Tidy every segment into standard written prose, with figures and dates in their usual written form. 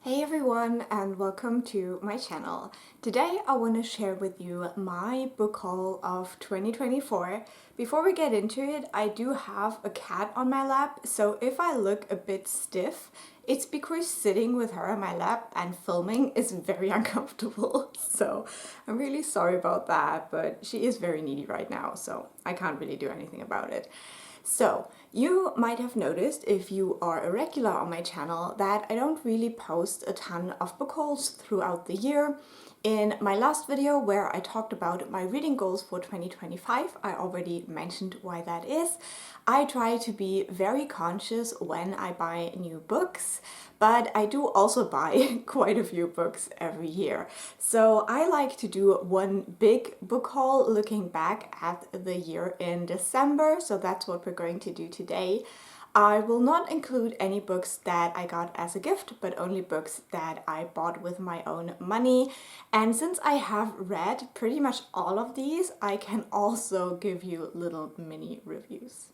Hey everyone, and welcome to my channel. Today I want to share with you my book haul of 2024. Before we get into it, I do have a cat on my lap, so if I look a bit stiff, it's because sitting with her on my lap and filming is very uncomfortable. So I'm really sorry about that, but she is very needy right now, so I can't really do anything about it. So, you might have noticed if you are a regular on my channel that I don't really post a ton of book hauls throughout the year. In my last video where I talked about my reading goals for 2025, I already mentioned why that is. I try to be very conscious when I buy new books, but I do also buy quite a few books every year. So I like to do one big book haul looking back at the year in December, so that's what we're going to do today. I will not include any books that I got as a gift, but only books that I bought with my own money. And since I have read pretty much all of these, I can also give you little mini reviews.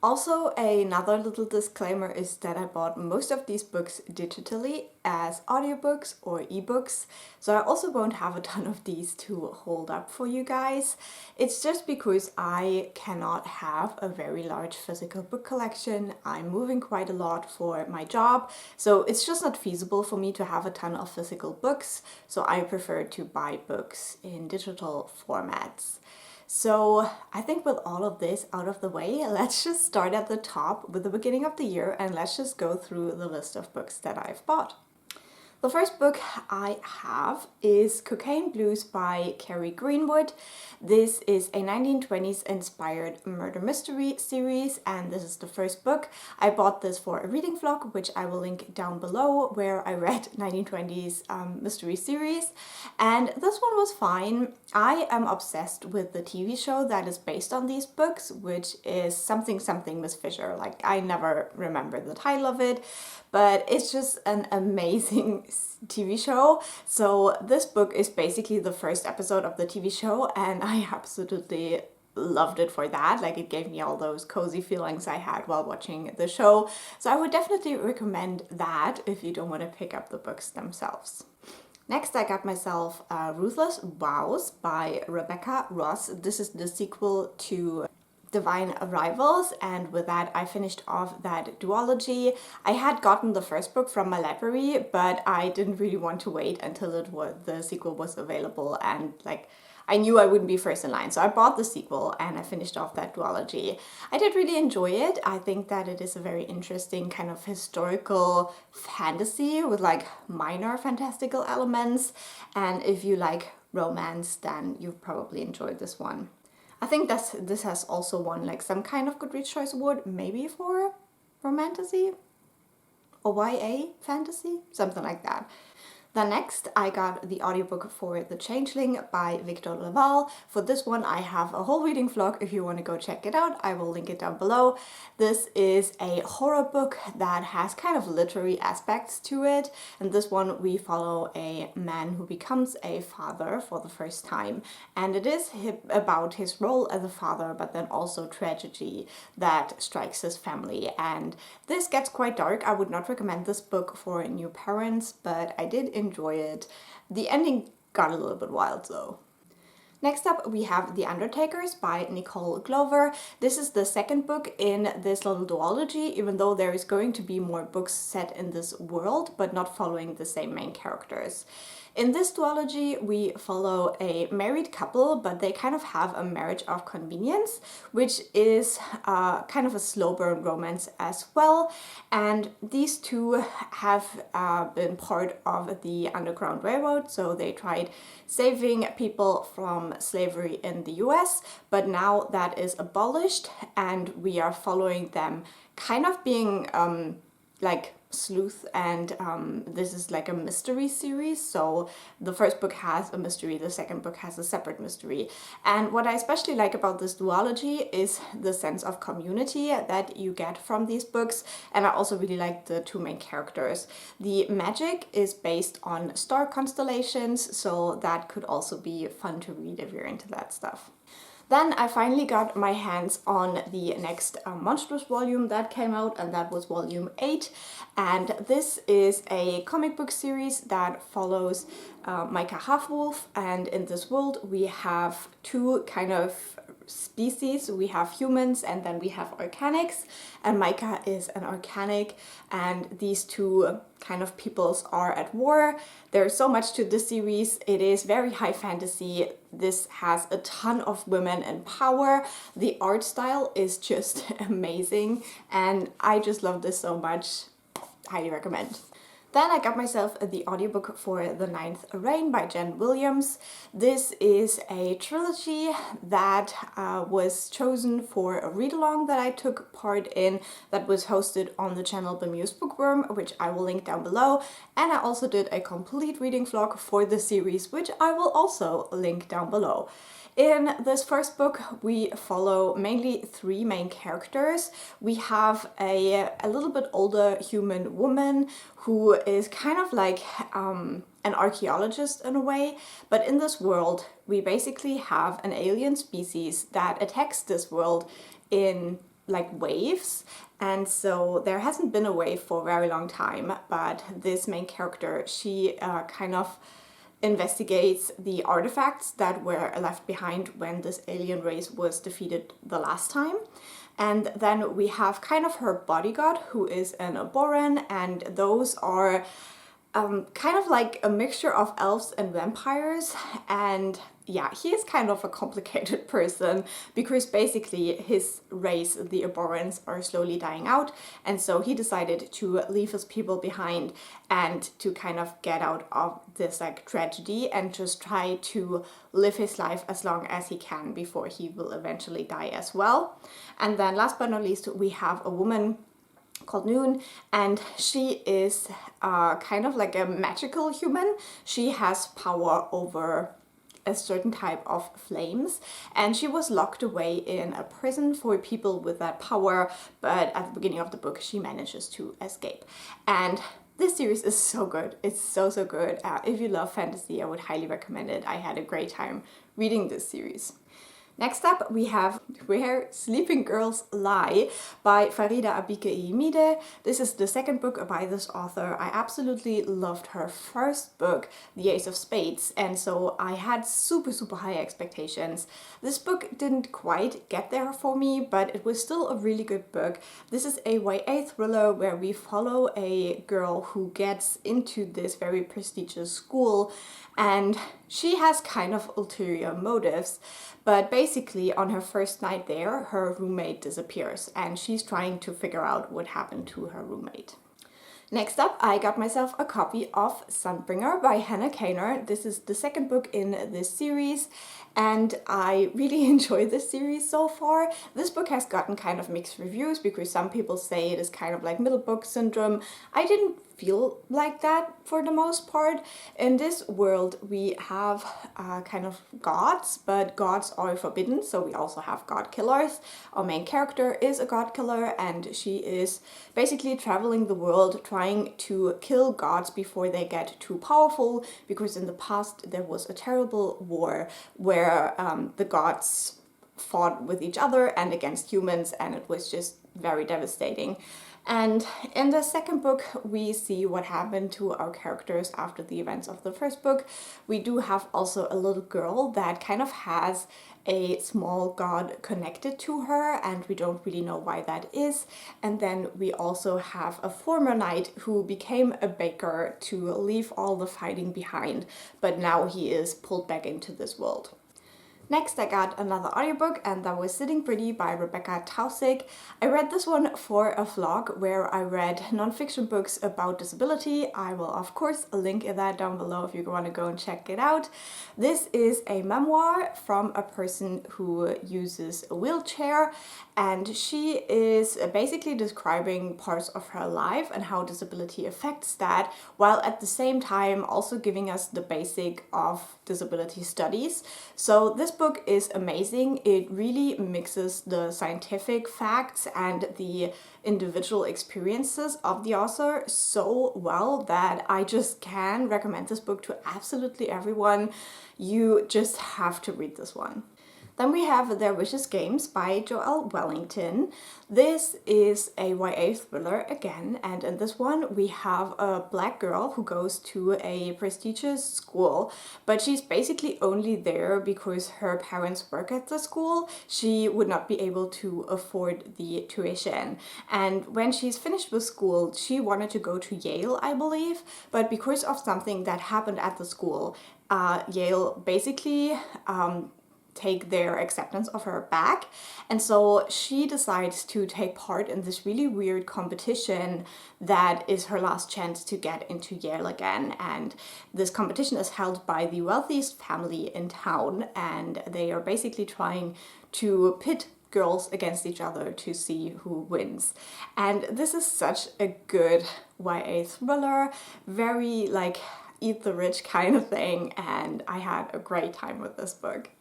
Also, another little disclaimer is that I bought most of these books digitally as audiobooks or ebooks, so I also won't have a ton of these to hold up for you guys. It's just because I cannot have a very large physical book collection. I'm moving quite a lot for my job, so it's just not feasible for me to have a ton of physical books, so I prefer to buy books in digital formats. So I think with all of this out of the way, let's just start at the top with the beginning of the year and let's just go through the list of books that I've bought. The first book I have is Cocaine Blues by Kerry Greenwood. This is a 1920s inspired murder mystery series, and this is the first book. I bought this for a reading vlog, which I will link down below, where I read 1920s mystery series, and this one was fine. I am obsessed with the TV show that is based on these books, which is something Miss Fisher. Like, I never remember the title of it, but it's just an amazing TV show. So this book is basically the first episode of the TV show, and I absolutely loved it for that. Like, it gave me all those cozy feelings I had while watching the show. So I would definitely recommend that if you don't want to pick up the books themselves. Next, I got myself Ruthless, Vows by Rebecca Ross. This is the sequel to Divine Arrivals, and with that I finished off that duology. I had gotten the first book from my library, but I didn't really want to wait until the sequel was available, and like, I knew I wouldn't be first in line, so I bought the sequel and I finished off that duology. I did really enjoy it. I think that it is a very interesting kind of historical fantasy with like minor fantastical elements, and if you like romance, then you've probably enjoyed this one. I think this has also won like some kind of Goodreads Choice Award, maybe for romantasy or YA fantasy, something like that. Then next, I got the audiobook for The Changeling by Victor Laval. For this one, I have a whole reading vlog. If you want to go check it out, I will link it down below. This is a horror book that has kind of literary aspects to it. And this one, we follow a man who becomes a father for the first time. And it is about his role as a father, but then also tragedy that strikes his family. And this gets quite dark. I would not recommend this book for new parents, but I did enjoy it. The ending got a little bit wild though. Next up, we have The Undertakers by Nicole Glover. This is the second book in this little duology, even though there is going to be more books set in this world, but not following the same main characters. In this duology, we follow a married couple, but they kind of have a marriage of convenience, which is kind of a slow burn romance as well. And these two have been part of the Underground Railroad, so they tried saving people from slavery in the US, but now that is abolished, and we are following them kind of being like sleuth, and this is like a mystery series, so the first book has a mystery, the second book has a separate mystery. And what I especially like about this duology is the sense of community that you get from these books, and I also really like the two main characters. The magic is based on star constellations, so that could also be fun to read if you're into that stuff. Then I finally got my hands on the next Monstress volume that came out, and that was volume 8. And this is a comic book series that follows Micah Halfwolf, and in this world we have two kind of species. We have humans and then we have organics, and Micah is an organic, and these two kind of peoples are at war. There's so much to this series. It is very high fantasy. This has a ton of women in power. The art style is just amazing, and I just love this so much. Highly recommend. Then I got myself the audiobook for The Ninth Reign by Jen Williams. This is a trilogy that was chosen for a read-along that I took part in, that was hosted on the channel Bemused Bookworm, which I will link down below. And I also did a complete reading vlog for the series, which I will also link down below. In this first book, we follow mainly three main characters. We have a little bit older human woman who is kind of like an archaeologist in a way, but in this world, we basically have an alien species that attacks this world in like waves. And so there hasn't been a wave for a very long time, but this main character, she kind of investigates the artifacts that were left behind when this alien race was defeated the last time. And then we have kind of her bodyguard, who is an Oboran, and those are kind of like a mixture of elves and vampires. And yeah, he is kind of a complicated person because basically his race, the Oborans, are slowly dying out, and so he decided to leave his people behind and to kind of get out of this like tragedy and just try to live his life as long as he can before he will eventually die as well. And then last but not least, we have a woman called Noon, and she is kind of like a magical human. She has power over a certain type of flames, and she was locked away in a prison for people with that power, but at the beginning of the book she manages to escape. And this series is so good. It's so good. If you love fantasy, I would highly recommend it. I had a great time reading this series. Next up, we have Where Sleeping Girls Lie by Faridah Abike-Iyimide. This is the second book by this author. I absolutely loved her first book, The Ace of Spades, and so I had super high expectations. This book didn't quite get there for me, but it was still a really good book. This is a YA thriller where we follow a girl who gets into this very prestigious school, and she has kind of ulterior motives. But basically, on her first night there, her roommate disappears, and she's trying to figure out what happened to her roommate. Next up, I got myself a copy of Sunbringer by Hannah Kaner. This is the second book in this series, and I really enjoy this series so far. This book has gotten kind of mixed reviews because some people say it is kind of like middle book syndrome. I didn't feel like that for the most part. In this world we have kind of gods, but gods are forbidden, so we also have god killers. Our main character is a god killer, and she is basically traveling the world trying to kill gods before they get too powerful, because in the past there was a terrible war where the gods fought with each other and against humans, and it was just very devastating. And in the second book, we see what happened to our characters after the events of the first book. We do have also a little girl that kind of has a small god connected to her, and we don't really know why that is. And then we also have a former knight who became a baker to leave all the fighting behind, but now he is pulled back into this world. Next, I got another audiobook, and that was Sitting Pretty by Rebecca Tausig. I read this one for a vlog where I read non-fiction books about disability. I will of course link that down below if you want to go and check it out. This is a memoir from a person who uses a wheelchair, and she is basically describing parts of her life and how disability affects that, while at the same time also giving us the basic of disability studies. So this book is amazing. It really mixes the scientific facts and the individual experiences of the author so well that I just can recommend this book to absolutely everyone. You just have to read this one. Then we have Their Vicious Games by Joelle Wellington. This is a YA thriller again, and in this one we have a black girl who goes to a prestigious school, but she's basically only there because her parents work at the school. She would not be able to afford the tuition, and when she's finished with school she wanted to go to Yale, I believe, but because of something that happened at the school, Yale basically take their acceptance of her back, and so she decides to take part in this really weird competition that is her last chance to get into Yale again. And this competition is held by the wealthiest family in town, and they are basically trying to pit girls against each other to see who wins. And this is such a good YA thriller, very like eat the rich kind of thing, and I had a great time with this book.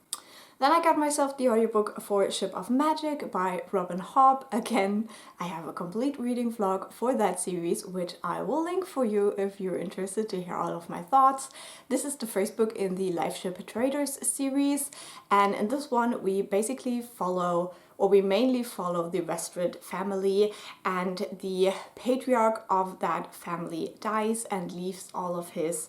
Then I got myself the audiobook for Ship of Magic by Robin Hobb. Again, I have a complete reading vlog for that series, which I will link for you if you're interested to hear all of my thoughts. This is the first book in the Life Ship Traders series, and in this one we basically follow, or we mainly follow, the Westrid family, and the patriarch of that family dies and leaves all of his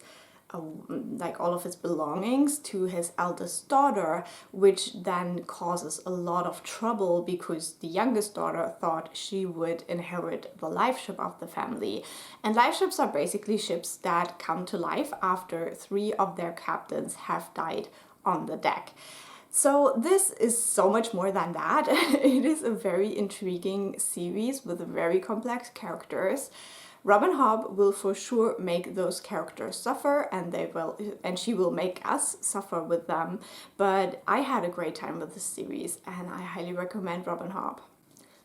belongings to his eldest daughter, which then causes a lot of trouble because the youngest daughter thought she would inherit the life ship of the family. And life ships are basically ships that come to life after 3 of their captains have died on the deck. So this is so much more than that. It is a very intriguing series with very complex characters. Robin Hobb will for sure make those characters suffer, and she will make us suffer with them. But I had a great time with this series, and I highly recommend Robin Hobb.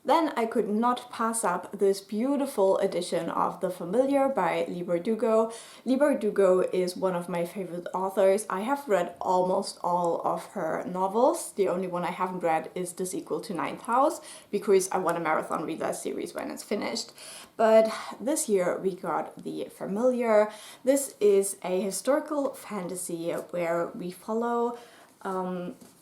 Then I could not pass up this beautiful edition of The Familiar by Leigh Bardugo. Leigh Bardugo is one of my favorite authors. I have read almost all of her novels. The only one I haven't read is the sequel to Ninth House, because I want to marathon read that series when it's finished. But this year we got The Familiar. This is a historical fantasy where we follow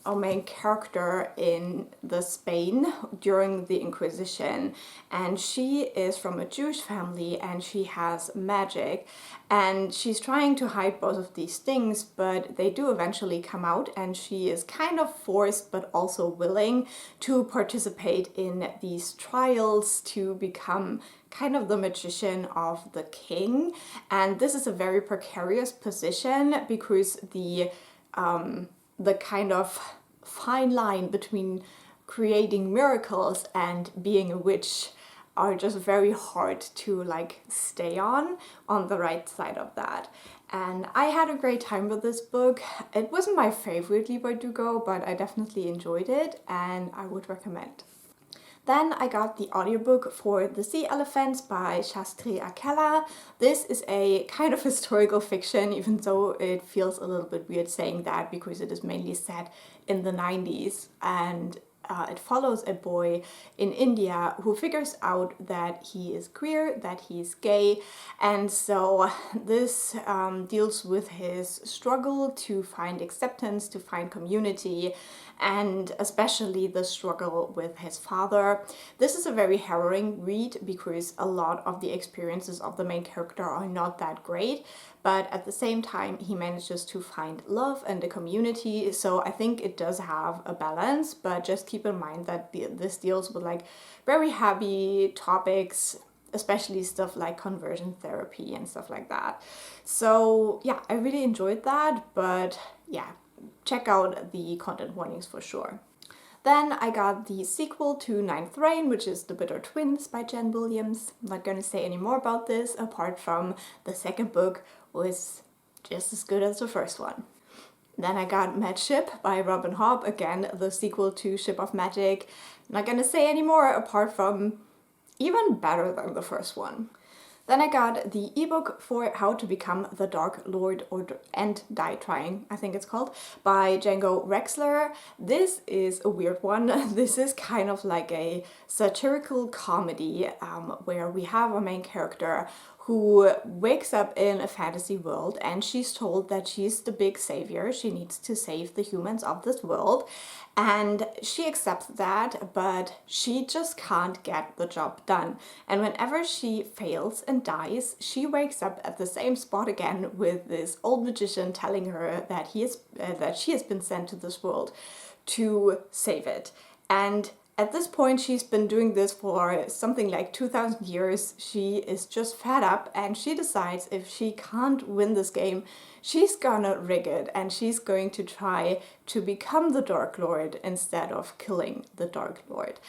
our main character in the Spain during the Inquisition, and she is from a Jewish family and she has magic, and she's trying to hide both of these things, but they do eventually come out, and she is kind of forced but also willing to participate in these trials to become kind of the magician of the king. And this is a very precarious position because the kind of fine line between creating miracles and being a witch are just very hard to like stay on the right side of that. And I had a great time with this book. It wasn't my favorite Leigh Bardugo, but I definitely enjoyed it and I would recommend. Then I got the audiobook for The Sea Elephants by Shastri Akella. This is a kind of historical fiction, even though it feels a little bit weird saying that because it is mainly set in the 90s, and it follows a boy in India who figures out that he is queer, that he's gay, and so this deals with his struggle to find acceptance, to find community, and especially the struggle with his father. This is a very harrowing read because a lot of the experiences of the main character are not that great, but at the same time he manages to find love and a community, so I think it does have a balance, but just keep in mind that this deals with like very heavy topics, especially stuff like conversion therapy and stuff like that. So yeah, I really enjoyed that, but yeah, check out the content warnings for sure. Then I got the sequel to Ninth Reign, which is The Bitter Twins by Jen Williams. I'm not going to say any more about this, apart from the second book was just as good as the first one. Then I got Mad Ship by Robin Hobb, again the sequel to Ship of Magic. I'm not going to say any more, apart from even better than the first one. Then I got the ebook for How to Become the Dark Lord and Die Trying, I think it's called, by Django Wexler. This is a weird one. This is kind of like a satirical comedy where we have a main character who wakes up in a fantasy world, and she's told that she's the big savior. She needs to save the humans of this world, and she accepts that, but she just can't get the job done. And whenever she fails and dies, she wakes up at the same spot again with this old magician telling her that she has been sent to this world to save it. And at this point, she's been doing this for something like 2,000 years. She is just fed up, and she decides if she can't win this game, she's gonna rig it, and she's going to try to become the Dark Lord instead of killing the Dark Lord.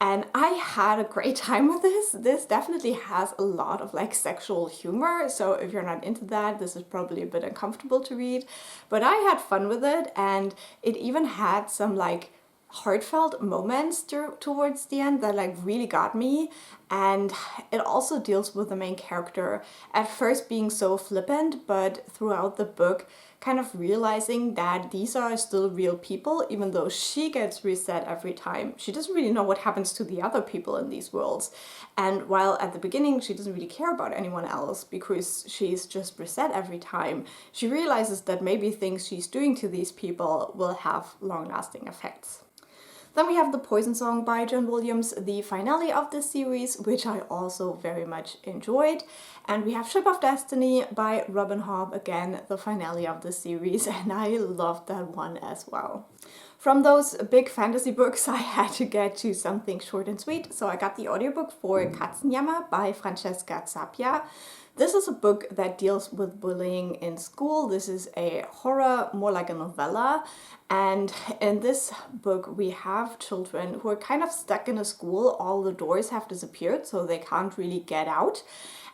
And I had a great time with this. This definitely has a lot of like sexual humor, so if you're not into that, this is probably a bit uncomfortable to read. But I had fun with it, and it even had some like heartfelt moments towards the end that like really got me. And it also deals with the main character at first being so flippant, but throughout the book kind of realizing that these are still real people, even though she gets reset every time. She doesn't really know what happens to the other people in these worlds. And while at the beginning she doesn't really care about anyone else because she's just reset every time, she realizes that maybe things she's doing to these people will have long-lasting effects. Then we have The Poison Song by John Williams, the finale of this series, which I also very much enjoyed. And we have Ship of Destiny by Robin Hobb, again, the finale of the series, and I loved that one as well. From those big fantasy books, I had to get to something short and sweet, so I got the audiobook for Katzenjammer by Francesca Zappia. This is a book that deals with bullying in school. This is a horror, more like a novella. And in this book, we have children who are kind of stuck in a school. All the doors have disappeared, so they can't really get out.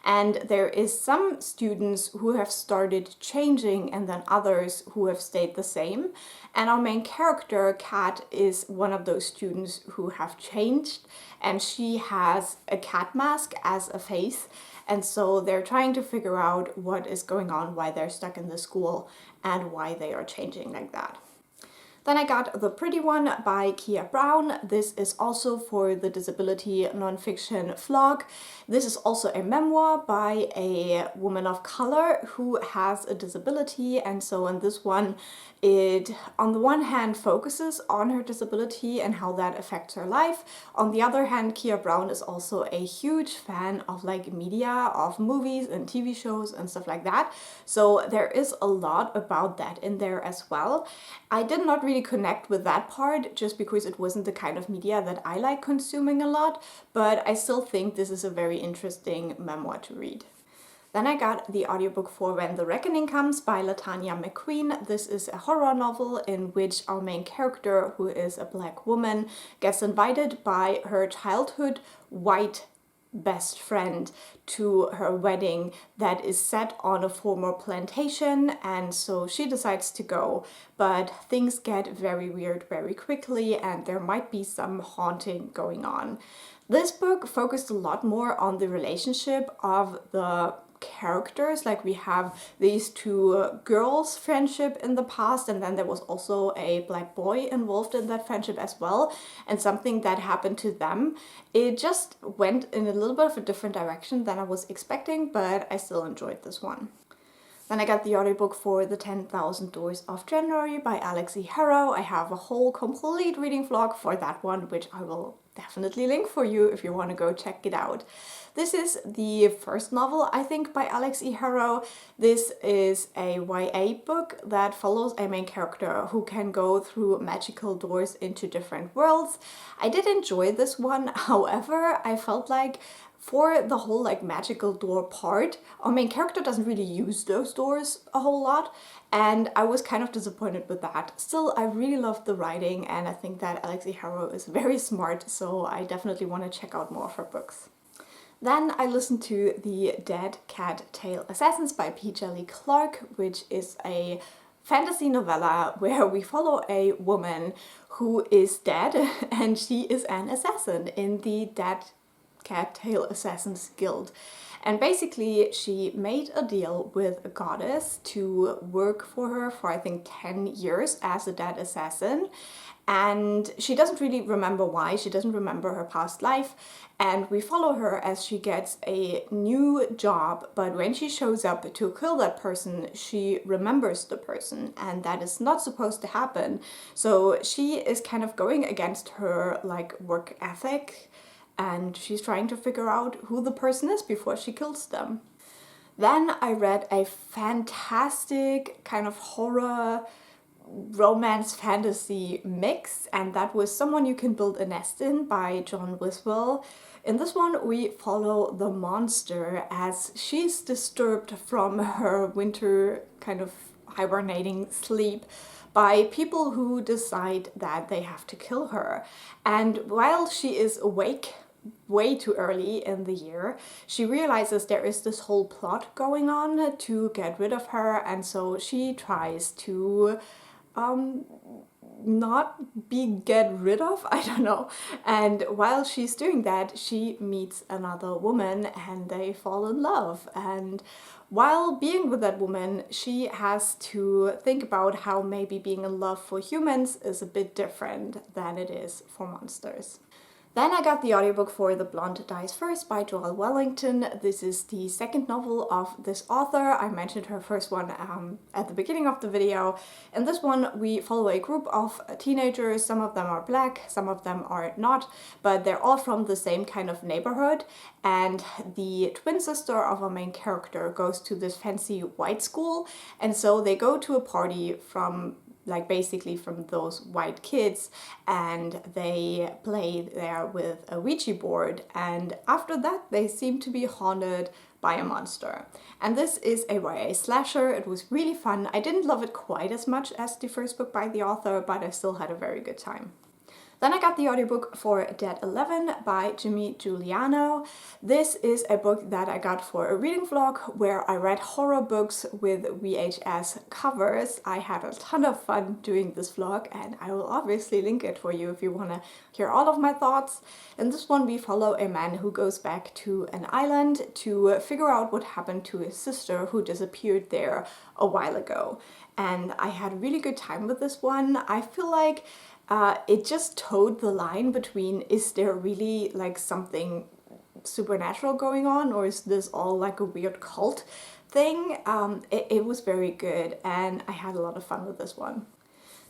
And there is some students who have started changing and then others who have stayed the same. And our main character, Kat, is one of those students who have changed, and she has a cat mask as a face. And so they're trying to figure out what is going on, why they're stuck in the school, and why they are changing like that. Then I got The Pretty One by Keah Brown. This is also for the disability nonfiction vlog. This is also a memoir by a woman of color who has a disability, and so in this one it on the one hand focuses on her disability and how that affects her life. On the other hand, Keah Brown is also a huge fan of like media, of movies and TV shows and stuff like that. So there is a lot about that in there as well. I did not really connect with that part just because it wasn't the kind of media that I like consuming a lot, but I still think this is a very interesting memoir to read. Then I got the audiobook for When the Reckoning Comes by LaTanya McQueen. This is a horror novel in which our main character, who is a black woman, gets invited by her childhood white best friend to her wedding that is set on a former plantation, and so she decides to go, but things get very weird very quickly and there might be some haunting going on. This book focused a lot more on the relationship of the characters. Like we have these two girls' friendship in the past, and then there was also a black boy involved in that friendship as well, and something that happened to them. It just went in a little bit of a different direction than I was expecting, but I still enjoyed this one. Then I got the audiobook for The 10,000 Doors of January by Alex E. Harrow. I have a whole complete reading vlog for that one, which I will definitely link for you if you want to go check it out. This is the first novel, I think, by Alex E. Harrow. This is a YA book that follows a main character who can go through magical doors into different worlds. I did enjoy this one, however, I felt like for the whole like magical door part, our main character doesn't really use those doors a whole lot, and I was kind of disappointed with that. Still, I really loved the writing, and I think that Alex E. Harrow is very smart, so I definitely want to check out more of her books. Then I listened to The Dead Cat Tail Assassins by P. Djèlí Clark, which is a fantasy novella where we follow a woman who is dead and she is an assassin in the Dead Cat Tail Assassins Guild. And basically she made a deal with a goddess to work for her for I think 10 years as a dead assassin. And she doesn't really remember why, she doesn't remember her past life, and we follow her as she gets a new job, but when she shows up to kill that person, she remembers the person, and that is not supposed to happen. So she is kind of going against her like work ethic, and she's trying to figure out who the person is before she kills them. Then I read a fantastic kind of horror romance fantasy mix, and that was Someone You Can Build a Nest In by John Wiswell. In this one we follow the monster as she's disturbed from her winter kind of hibernating sleep by people who decide that they have to kill her. And while she is awake way too early in the year, she realizes there is this whole plot going on to get rid of her, and so she tries to not be get rid of, I don't know. And while she's doing that, she meets another woman and they fall in love. And while being with that woman, she has to think about how maybe being in love for humans is a bit different than it is for monsters. Then I got the audiobook for The Blonde Dies First by Joelle Wellington. This is the second novel of this author. I mentioned her first one at the beginning of the video. In this one we follow a group of teenagers. Some of them are black, some of them are not, but they're all from the same kind of neighborhood. And the twin sister of our main character goes to this fancy white school, and so they go to a party from like basically from those white kids, and they play there with a Ouija board, and after that they seem to be haunted by a monster. And this is a YA slasher. It was really fun. I didn't love it quite as much as the first book by the author, but I still had a very good time. Then I got the audiobook for Dead 11 by Jimmy Giuliano. This is a book that I got for a reading vlog where I read horror books with VHS covers. I had a ton of fun doing this vlog, and I will obviously link it for you if you want to hear all of my thoughts. In this one we follow a man who goes back to an island to figure out what happened to his sister who disappeared there a while ago. And I had a really good time with this one. I feel like it just towed the line between, is there really like something supernatural going on, or is this all like a weird cult thing? It was very good, and I had a lot of fun with this one.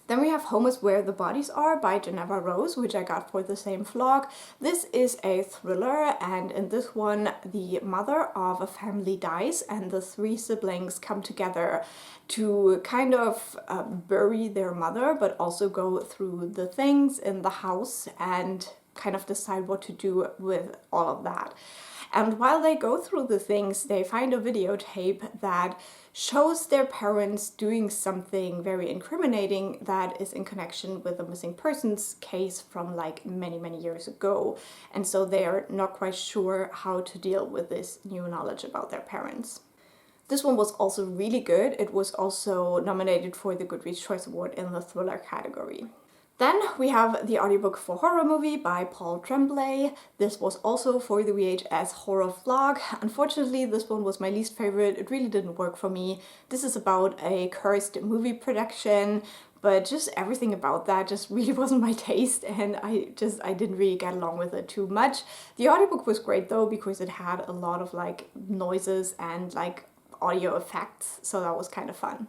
Then we have Home is Where the Bodies Are by Geneva Rose, which I got for the same vlog. This is a thriller, and in this one the mother of a family dies and the three siblings come together to kind of bury their mother, but also go through the things in the house and kind of decide what to do with all of that. And while they go through the things, they find a videotape that shows their parents doing something very incriminating that is in connection with a missing persons case from like many years ago. And so they're not quite sure how to deal with this new knowledge about their parents. This one was also really good. It was also nominated for the Goodreads Choice Award in the thriller category. Then we have the audiobook for Horror Movie by Paul Tremblay. This was also for the VHS horror vlog. Unfortunately, this one was my least favorite. It really didn't work for me. This is about a cursed movie production, but just everything about that just really wasn't my taste, and I didn't really get along with it too much. The audiobook was great though, because it had a lot of like noises and like audio effects, so that was kind of fun.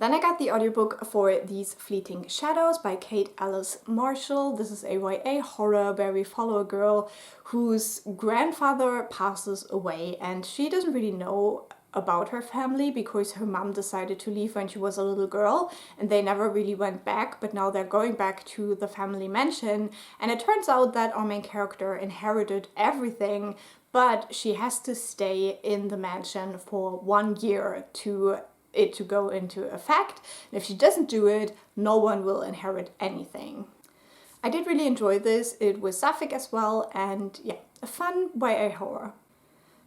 Then I got the audiobook for These Fleeting Shadows by Kate Alice Marshall. This is a YA horror where we follow a girl whose grandfather passes away, and she doesn't really know about her family because her mom decided to leave when she was a little girl and they never really went back, but now they're going back to the family mansion, and it turns out that our main character inherited everything, but she has to stay in the mansion for 1 year to go into effect. And if she doesn't do it, no one will inherit anything. I did really enjoy this. It was sapphic as well, and yeah, a fun YA horror.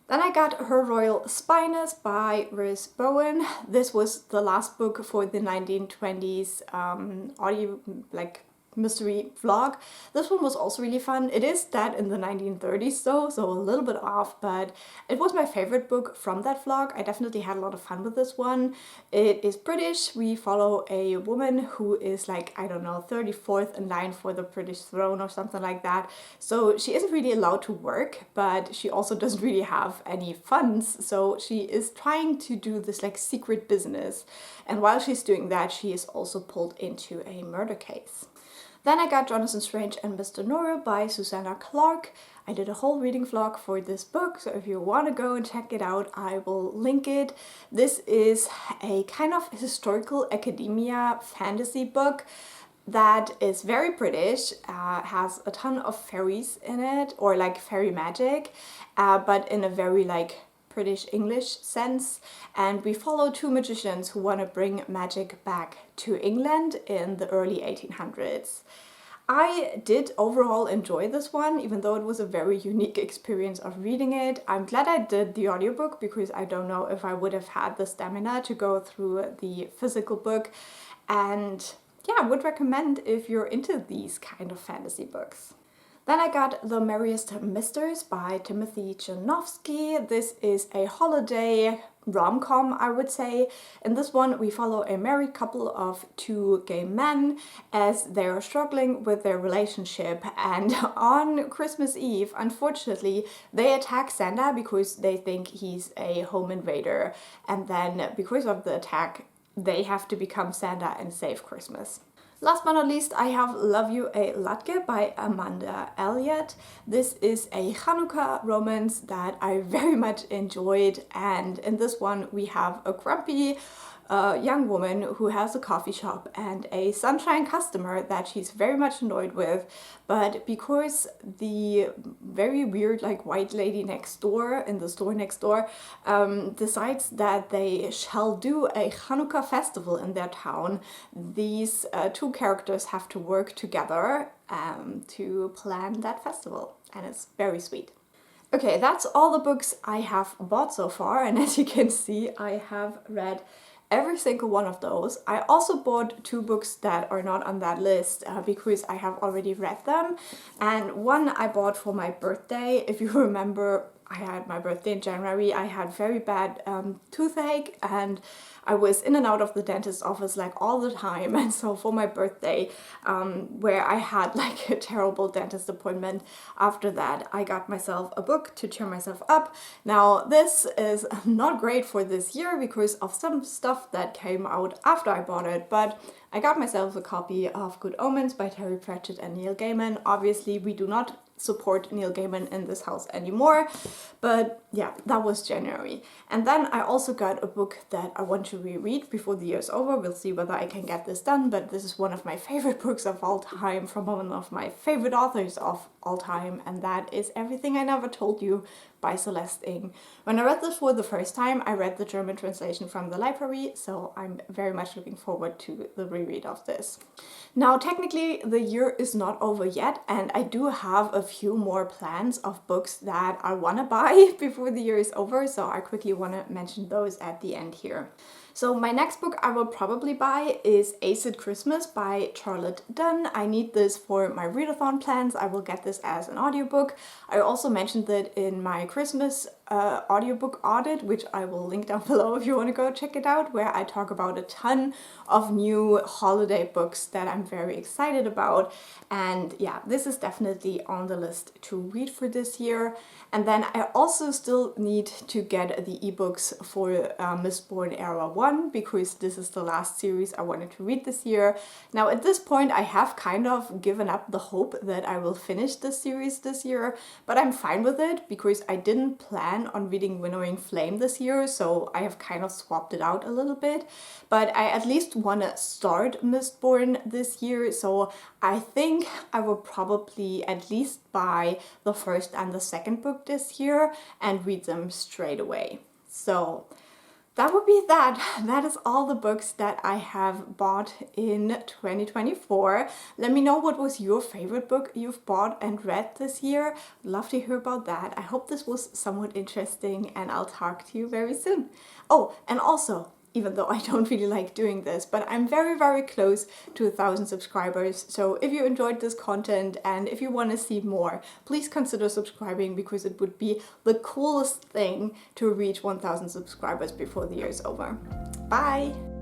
Then I got Her Royal Spyness by Rhys Bowen. This was the last book for the 1920s audio, like mystery vlog. This one was also really fun. It is set in the 1930s though, so a little bit off, but it was my favorite book from that vlog. I definitely had a lot of fun with this one. It is British. We follow a woman who is like, I don't know, 34th in line for the British throne or something like that. So she isn't really allowed to work, but she also doesn't really have any funds. So she is trying to do this like secret business. And while she's doing that, she is also pulled into a murder case. Then I got Jonathan Strange and Mr. Norrell by Susanna Clarke. I did a whole reading vlog for this book, so if you want to go and check it out, I will link it. This is a kind of historical academia fantasy book that is very British, has a ton of fairies in it, or like fairy magic, but in a very like British English sense. And we follow two magicians who want to bring magic back to England in the early 1800s. I did overall enjoy this one, even though it was a very unique experience of reading it. I'm glad I did the audiobook because I don't know if I would have had the stamina to go through the physical book. And yeah, I would recommend if you're into these kind of fantasy books. Then I got The Merriest Misters by Timothy Janowski. This is a holiday rom-com, I would say. In this one, we follow a married couple of two gay men as they're struggling with their relationship. And on Christmas Eve, unfortunately, they attack Santa because they think he's a home invader. And then because of the attack, they have to become Santa and save Christmas. Last but not least, I have Love You a Latke by Amanda Elliott. This is a Hanukkah romance that I very much enjoyed, and in this one we have a grumpy young woman who has a coffee shop and a sunshine customer that she's very much annoyed with, but because the very weird like white lady next door in the store next door decides that they shall do a Hanukkah festival in their town, these two characters have to work together to plan that festival, and it's very sweet. Okay, that's all the books I have bought so far, and as you can see, I have read every single one of those. I also bought two books that are not on that list because I have already read them. And one I bought for my birthday. If you remember, I had my birthday in January. I had very bad toothache and I was in and out of the dentist's office like all the time. And so for my birthday, where I had like a terrible dentist appointment, after that I got myself a book to cheer myself up. Now this is not great for this year because of some stuff that came out after I bought it, but I got myself a copy of Good Omens by Terry Pratchett and Neil Gaiman. Obviously we do not support Neil Gaiman in this house anymore, but yeah, that was January. And then I also got a book that I want to reread before the year's over. We'll see whether I can get this done, but this is one of my favorite books of all time from one of my favorite authors of all time, and that is Everything I Never Told You by Celeste Ng. When I read this for the first time, I read the German translation from the library, so I'm very much looking forward to the reread of this. Now, technically, the year is not over yet, and I do have a few more plans of books that I want to buy before the year is over, so I quickly want to mention those at the end here. So my next book I will probably buy is Acid Christmas by Charlotte Dunn. I need this for my readathon plans. I will get this as an audiobook. I also mentioned that in my Christmas audiobook audit, which I will link down below if you want to go check it out, where I talk about a ton of new holiday books that I'm very excited about. And yeah, this is definitely on the list to read for this year. And then I also still need to get the ebooks for Mistborn Era 1, because this is the last series I wanted to read this year. Now at this point I have kind of given up the hope that I will finish this series this year, but I'm fine with it because I didn't plan on reading Winnowing Flame this year, so I have kind of swapped it out a little bit. But I at least want to start Mistborn this year, so I think I will probably at least buy the first and the second book this year and read them straight away. So that would be that. That is all the books that I have bought in 2024. Let me know what was your favorite book you've bought and read this year. I'd love to hear about that. I hope this was somewhat interesting, and I'll talk to you very soon. Oh, and also, even though I don't really like doing this, but I'm very, very close to 1,000 subscribers. So if you enjoyed this content and if you want to see more, please consider subscribing, because it would be the coolest thing to reach 1,000 subscribers before the year is over. Bye!